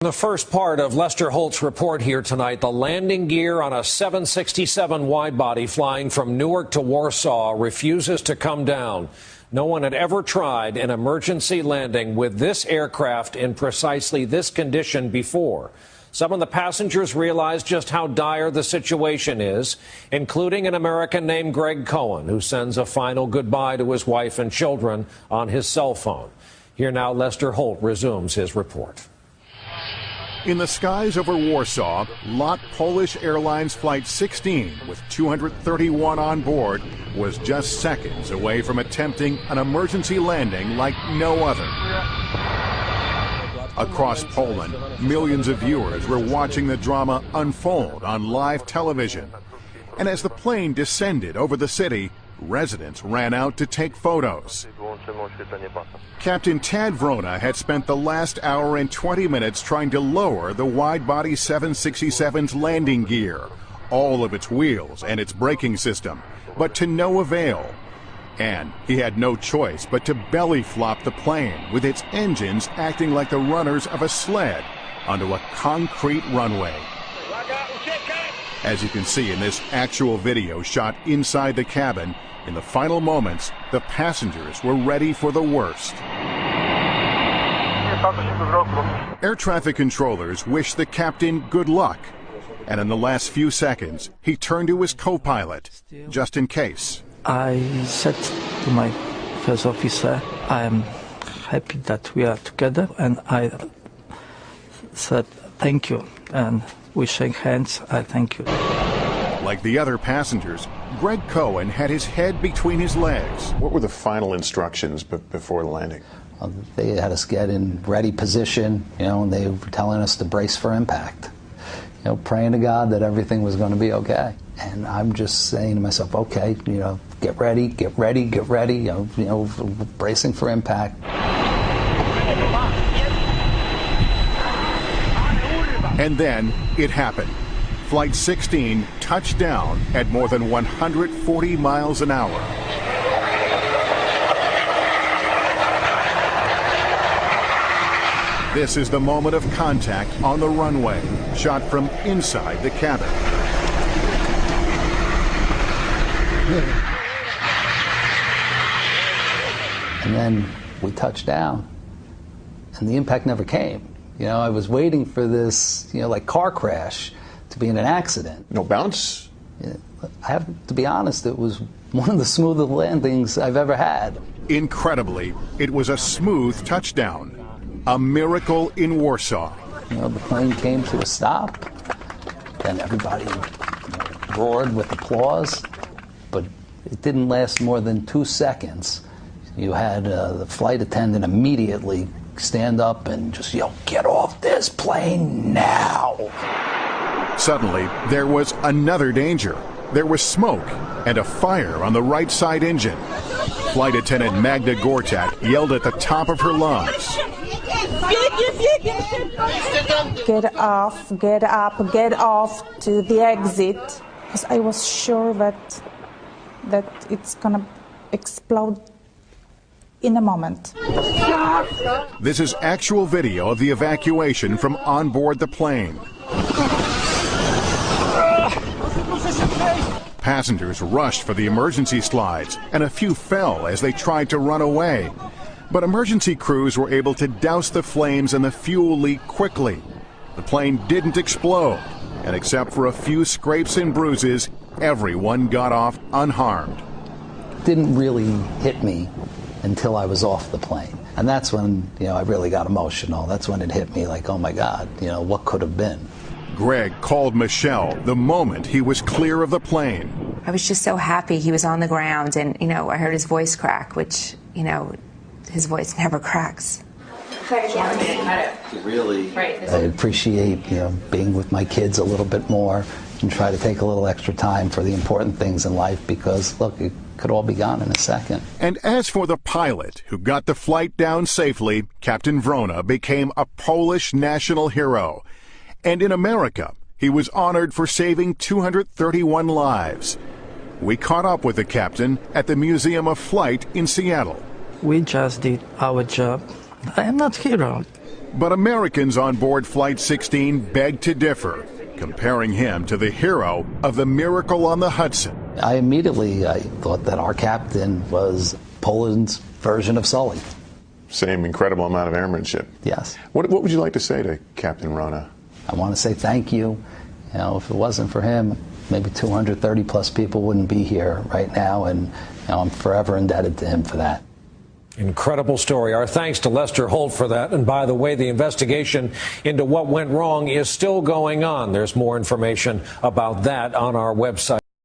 The first part of Lester Holt's report here tonight, the landing gear on a 767 wide-body flying from Newark to Warsaw refuses to come down. No one had ever tried an emergency landing with this aircraft in precisely this condition before. Some of the passengers realized just how dire the situation is, including an American named Greg Cohen, who sends a final goodbye to his wife and children on his cell phone. Here now, Lester Holt resumes his report. In the skies over Warsaw, LOT Polish Airlines Flight 16, with 231 on board, was just seconds away from attempting an emergency landing like no other. Across Poland, millions of viewers were watching the drama unfold on live television. And as the plane descended over the city, residents ran out to take photos. Captain Tad Vrona had spent the last hour and 20 minutes trying to lower the wide-body 767's landing gear, all of its wheels and its braking system, but to no avail. And he had no choice but to belly flop the plane, with its engines acting like the runners of a sled onto a concrete runway. As you can see in this actual video shot inside the cabin, in the final moments, the passengers were ready for the worst. Air traffic controllers wished the captain good luck, and in the last few seconds, he turned to his co-pilot, just in case. I said to my first officer, I am happy that we are together, and I said thank you, and we shake hands. I thank you. Like the other passengers, Greg Cohen had his head between his legs. What were the final instructions before the landing? They had us get in ready position, and they were telling us to brace for impact. Praying to God that everything was going to be okay. And I'm just saying to myself, okay, get ready, get ready, get ready, bracing for impact. And then it happened. Flight 16 touched down at more than 140 miles an hour. This is the moment of contact on the runway, shot from inside the cabin. And then we touched down, and the impact never came. I was waiting for this, like car crash to be in an accident. No bounce? I have to be honest, it was one of the smoothest landings I've ever had. Incredibly, it was a smooth touchdown. A miracle in Warsaw. The plane came to a stop, and everybody roared with applause, but it didn't last more than 2 seconds. You had the flight attendant immediately stand up and just yell, "Get off this plane now!" Suddenly, there was another danger. There was smoke and a fire on the right side engine. Flight attendant Magda Gortat yelled at the top of her lungs. Get off, get up, get off to the exit. Because I was sure that it's gonna explode in a moment. This is actual video of the evacuation from on board the plane. Passengers rushed for the emergency slides, and a few fell as they tried to run away. But emergency crews were able to douse the flames and the fuel leak quickly. The plane didn't explode, and except for a few scrapes and bruises, everyone got off unharmed. It didn't really hit me until I was off the plane. And that's when, I really got emotional. That's when it hit me like, oh my God, what could have been? Greg called Michelle the moment he was clear of the plane. I was just so happy he was on the ground, and, I heard his voice crack, which, his voice never cracks. Really, I appreciate, being with my kids a little bit more and try to take a little extra time for the important things in life because, look, it could all be gone in a second. And as for the pilot who got the flight down safely, Captain Vrona became a Polish national hero. And in America, he was honored for saving 231 lives. We caught up with the captain at the Museum of Flight in Seattle. We just did our job. I am not hero. But Americans on board Flight 16 beg to differ, comparing him to the hero of the Miracle on the Hudson. I thought that our captain was Poland's version of Sully. Same incredible amount of airmanship. Yes. What would you like to say to Captain Rona? I want to say thank you. You know, if it wasn't for him, maybe 230 plus people wouldn't be here right now, and I'm forever indebted to him for that. Incredible story. Our thanks to Lester Holt for that. And by the way, the investigation into what went wrong is still going on. There's more information about that on our website.